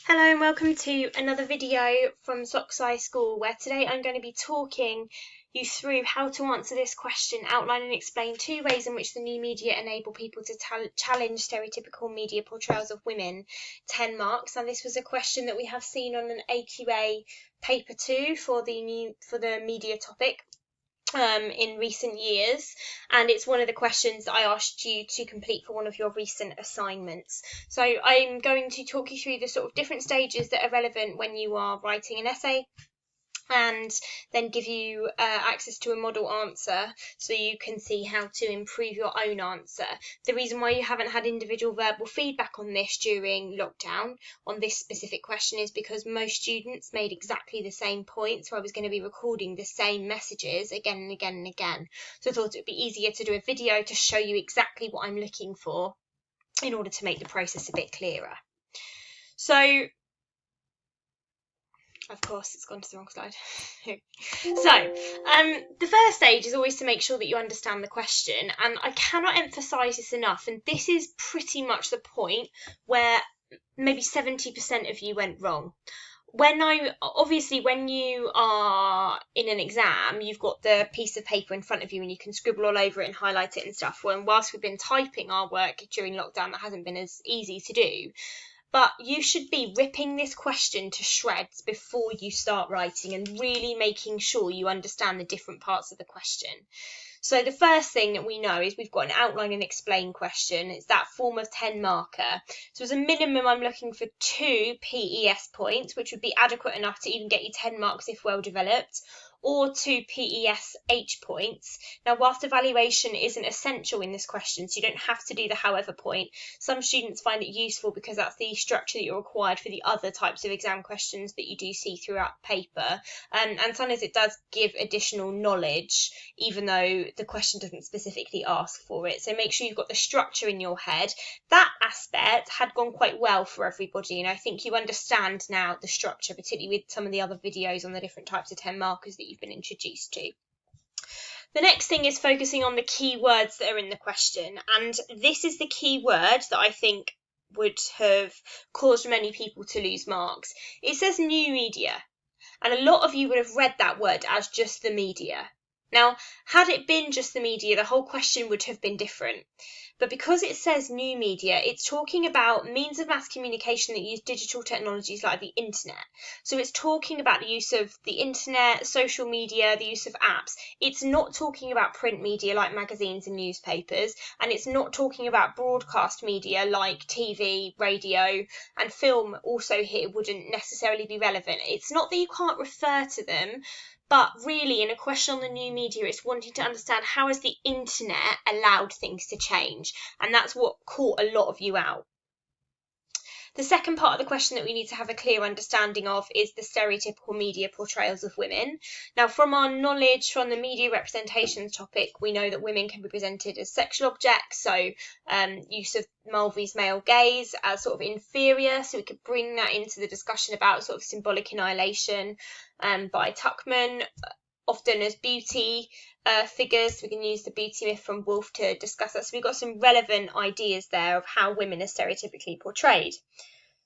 Hello and welcome to another video from Sockseye School, where today I'm going to be talking you through how to answer this question, outline and explain 2 ways in which the new media enable people to challenge stereotypical media portrayals of women. 10 marks. And this was a question that we have seen on an AQA paper 2 for the media topic in recent years, and it's one of the questions that I asked you to complete for one of your recent assignments. So I'm going to talk you through the sort of different stages that are relevant when you are writing an essay, and then give you access to a model answer so you can see how to improve your own answer. The reason why you haven't had individual verbal feedback on this during lockdown on this specific question is because most students made exactly the same point, so I was going to be recording the same messages again and again and again. So I thought it would be easier to do a video to show you exactly what I'm looking for in order to make the process a bit clearer. So of course, it's gone to the wrong slide. The first stage is always to make sure that you understand the question, and I cannot emphasise this enough, and this is pretty much the point where maybe 70% of you went wrong. When you are in an exam, you've got the piece of paper in front of you and you can scribble all over it and highlight it and stuff. Well, and whilst we've been typing our work during lockdown, that hasn't been as easy to do. But you should be ripping this question to shreds before you start writing and really making sure you understand the different parts of the question. So the first thing that we know is we've got an outline and explain question. It's that form of 10 marker. So as a minimum, I'm looking for 2 PES points, which would be adequate enough to even get you 10 marks if well developed, or 2 PES-H points. Now, whilst evaluation isn't essential in this question, so you don't have to do the however point, some students find it useful because that's the structure that you're required for the other types of exam questions that you do see throughout the paper. And sometimes it does give additional knowledge, even though the question doesn't specifically ask for it. So make sure you've got the structure in your head. That aspect had gone quite well for everybody, and I think you understand now the structure, particularly with some of the other videos on the different types of 10 markers that you've been introduced to. The next thing is focusing on the key words that are in the question, and this is the key word that I think would have caused many people to lose marks. It says new media, and a lot of you would have read that word as just the media. Now, had it been just the media, the whole question would have been different. But because it says new media, it's talking about means of mass communication that use digital technologies like the internet. So it's talking about the use of the internet, social media, the use of apps. It's not talking about print media like magazines and newspapers, and it's not talking about broadcast media like TV, radio, and film also here wouldn't necessarily be relevant. It's not that you can't refer to them, but really, in a question on the new media, it's wanting to understand how has the internet allowed things to change, and that's what caught a lot of you out. The second part of the question that we need to have a clear understanding of is the stereotypical media portrayals of women. Now, from our knowledge from the media representations topic, we know that women can be presented as sexual objects, so use of Mulvey's male gaze as sort of inferior, so we could bring that into the discussion about sort of symbolic annihilation by Tuckman, often as beauty figures. We can use the beauty myth from Woolf to discuss that. So we've got some relevant ideas there of how women are stereotypically portrayed.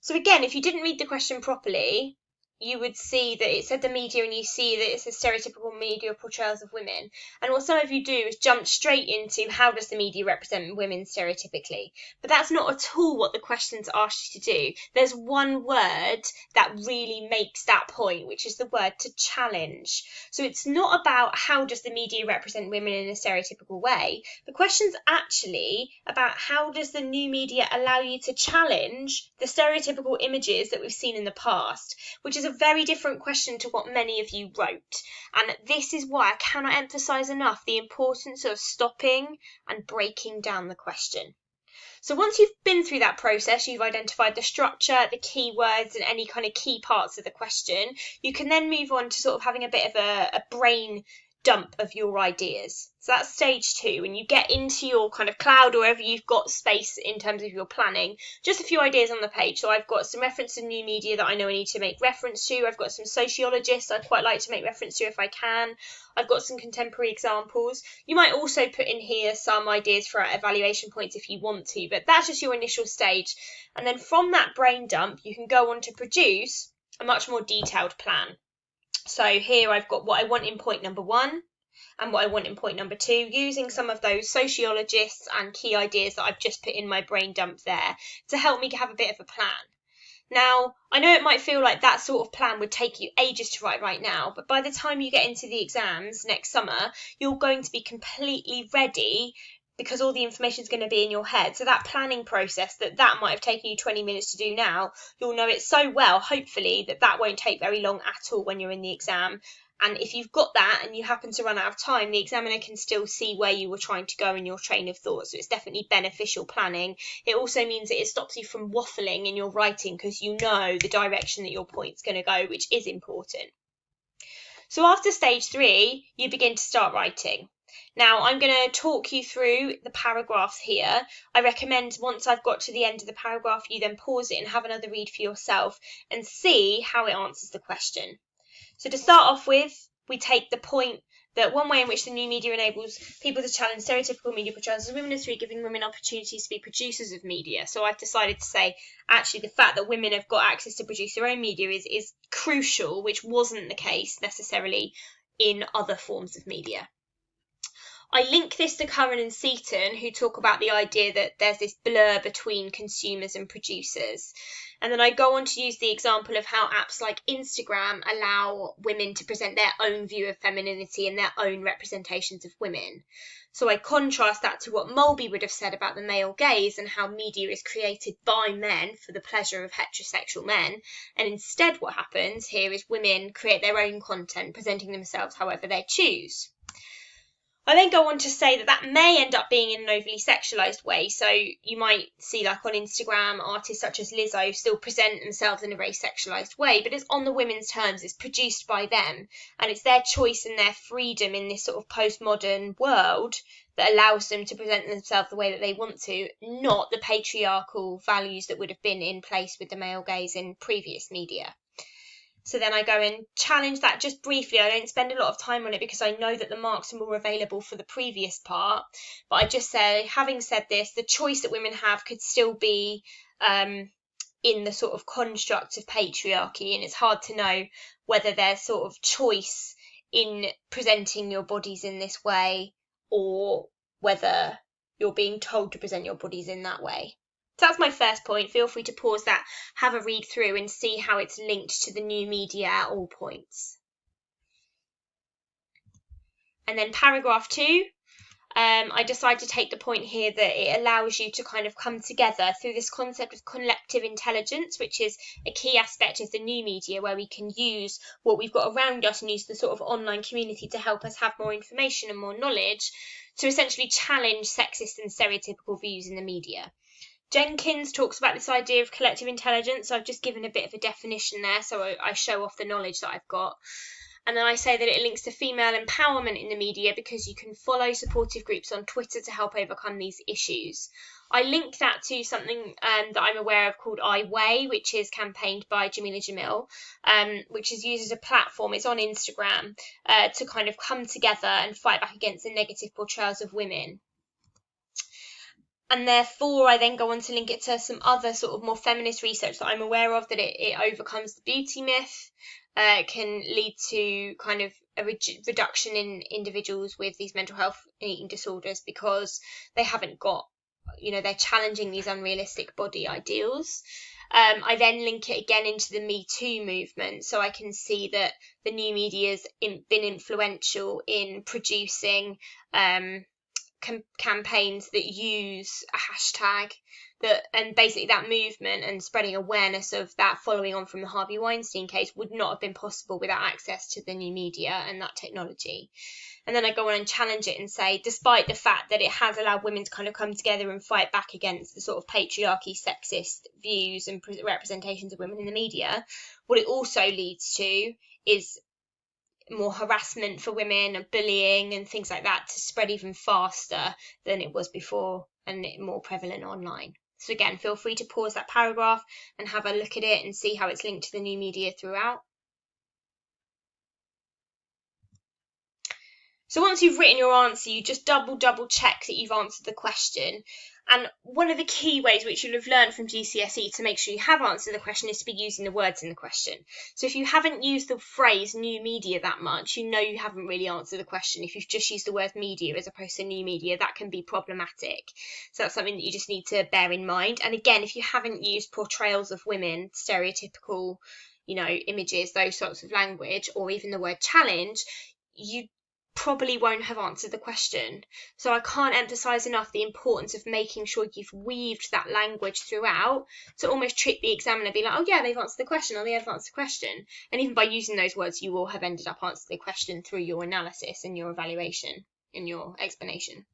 So again, if you didn't read the question properly, you would see that it said the media and you see that it's a stereotypical media portrayals of women. And what some of you do is jump straight into how does the media represent women stereotypically. But that's not at all what the questions asked you to do. There's one word that really makes that point, which is the word to challenge. So it's not about how does the media represent women in a stereotypical way. The question's actually about how does the new media allow you to challenge the stereotypical images that we've seen in the past, which is a very different question to what many of you wrote. And this is why I cannot emphasise enough the importance of stopping and breaking down the question. So once you've been through that process, you've identified the structure, the key words, and any kind of key parts of the question, you can then move on to sort of having a bit of a brain dump of your ideas. So that's stage 2, when you get into your kind of cloud or wherever you've got space in terms of your planning, just a few ideas on the page. So I've got some reference to new media that I know I need to make reference to. I've got some sociologists I'd quite like to make reference to if I can. I've got some contemporary examples. You might also put in here some ideas for evaluation points if you want to, but that's just your initial stage. And then from that brain dump, you can go on to produce a much more detailed plan. So here I've got what I want in point number 1 and what I want in point number 2, using some of those sociologists and key ideas that I've just put in my brain dump there to help me have a bit of a plan. Now, I know it might feel like that sort of plan would take you ages to write right now, but by the time you get into the exams next summer, you're going to be completely ready because all the information is going to be in your head. So that planning process that might have taken you 20 minutes to do now, you'll know it so well, hopefully, that won't take very long at all when you're in the exam. And if you've got that and you happen to run out of time, the examiner can still see where you were trying to go in your train of thought. So it's definitely beneficial planning. It also means that it stops you from waffling in your writing because you know the direction that your point's going to go, which is important. So after stage 3, you begin to start writing. Now, I'm going to talk you through the paragraphs here. I recommend once I've got to the end of the paragraph, you then pause it and have another read for yourself and see how it answers the question. So to start off with, we take the point that one way in which the new media enables people to challenge stereotypical media portrayals of women is through giving women opportunities to be producers of media. So I've decided to say, actually, the fact that women have got access to produce their own media is crucial, which wasn't the case necessarily in other forms of media. I link this to Curran and Seaton, who talk about the idea that there's this blur between consumers and producers. And then I go on to use the example of how apps like Instagram allow women to present their own view of femininity and their own representations of women. So I contrast that to what Mulby would have said about the male gaze and how media is created by men for the pleasure of heterosexual men. And instead what happens here is women create their own content, presenting themselves however they choose. I then go on to say that may end up being in an overly sexualised way. So you might see, like on Instagram, artists such as Lizzo still present themselves in a very sexualised way, but it's on the women's terms, it's produced by them, and it's their choice and their freedom in this sort of postmodern world that allows them to present themselves the way that they want to, not the patriarchal values that would have been in place with the male gaze in previous media. So then I go and challenge that just briefly. I don't spend a lot of time on it because I know that the marks are more available for the previous part. But I just say, having said this, the choice that women have could still be in the sort of construct of patriarchy. And it's hard to know whether there's sort of choice in presenting your bodies in this way or whether you're being told to present your bodies in that way. So that's my first point. Feel free to pause that, have a read through and see how it's linked to the new media at all points. And then paragraph 2, I decide to take the point here that it allows you to kind of come together through this concept of collective intelligence, which is a key aspect of the new media, where we can use what we've got around us and use the sort of online community to help us have more information and more knowledge to essentially challenge sexist and stereotypical views in the media. Jenkins talks about this idea of collective intelligence. So I've just given a bit of a definition there, so I show off the knowledge that I've got. And then I say that it links to female empowerment in the media because you can follow supportive groups on Twitter to help overcome these issues. I link that to something that I'm aware of called I Weigh, which is campaigned by Jamila Jamil, which is used as a platform. It's on Instagram to kind of come together and fight back against the negative portrayals of women. And therefore, I then go on to link it to some other sort of more feminist research that I'm aware of, that it overcomes the beauty myth, can lead to kind of a reduction in individuals with these mental health and eating disorders because they haven't got, they're challenging these unrealistic body ideals. I then link it again into the Me Too movement, so I can see that the new media has been influential in producing campaigns that use a hashtag and basically that movement and spreading awareness of that following on from the Harvey Weinstein case would not have been possible without access to the new media and that technology. And then I go on and challenge it and say, despite the fact that it has allowed women to kind of come together and fight back against the sort of patriarchy, sexist views and representations of women in the media, what it also leads to is more harassment for women and bullying and things like that to spread even faster than it was before, and more prevalent online. So again, feel free to pause that paragraph and have a look at it and see how it's linked to the new media throughout. So once you've written your answer, you just double check that you've answered the question. And one of the key ways which you'll have learned from GCSE to make sure you have answered the question is to be using the words in the question. So if you haven't used the phrase new media that much, you know you haven't really answered the question. If you've just used the word media as opposed to new media, that can be problematic. So that's something that you just need to bear in mind. And again, if you haven't used portrayals of women, stereotypical, images, those sorts of language, or even the word challenge, you probably won't have answered the question. So I can't emphasize enough the importance of making sure you've weaved that language throughout to almost trick the examiner, be like, oh yeah, they've answered the question, or they have answered the question. And even by using those words, you will have ended up answering the question through your analysis and your evaluation and your explanation.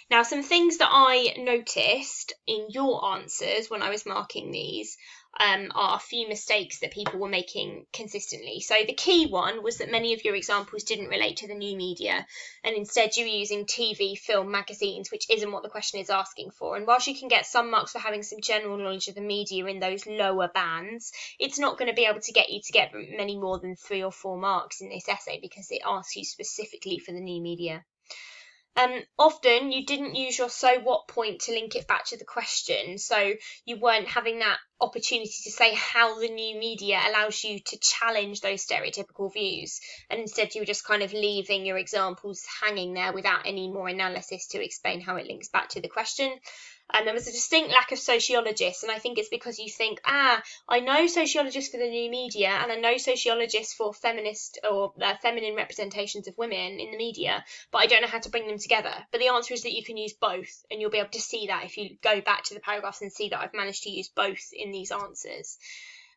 Now, some things that I noticed in your answers when I was marking these are a few mistakes that people were making consistently. So the key one was that many of your examples didn't relate to the new media, and instead you were using TV, film, magazines, which isn't what the question is asking for. And whilst you can get some marks for having some general knowledge of the media in those lower bands, it's not going to be able to get you to get many more than 3 or 4 marks in this essay because it asks you specifically for the new media. Often you didn't use your so what point to link it back to the question, so you weren't having that opportunity to say how the new media allows you to challenge those stereotypical views, and instead you were just kind of leaving your examples hanging there without any more analysis to explain how it links back to the question. And there was a distinct lack of sociologists, and I think it's because you think, I know sociologists for the new media, and I know sociologists for feminist or feminine representations of women in the media, but I don't know how to bring them together. But the answer is that you can use both, and you'll be able to see that if you go back to the paragraphs and see that I've managed to use both in these answers.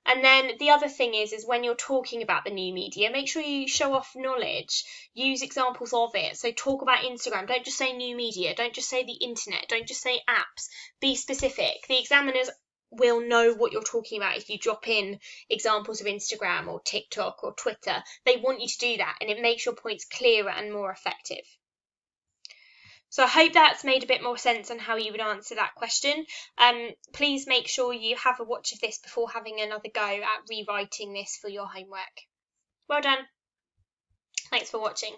And then the other thing is when you're talking about the new media, make sure you show off knowledge, use examples of it. So talk about Instagram, don't just say new media, don't just say the internet, don't just say apps, be specific. The examiners will know what you're talking about if you drop in examples of Instagram or TikTok or Twitter. They want you to do that, and it makes your points clearer and more effective. So I hope that's made a bit more sense on how you would answer that question. Please make sure you have a watch of this before having another go at rewriting this for your homework. Well done. Thanks for watching.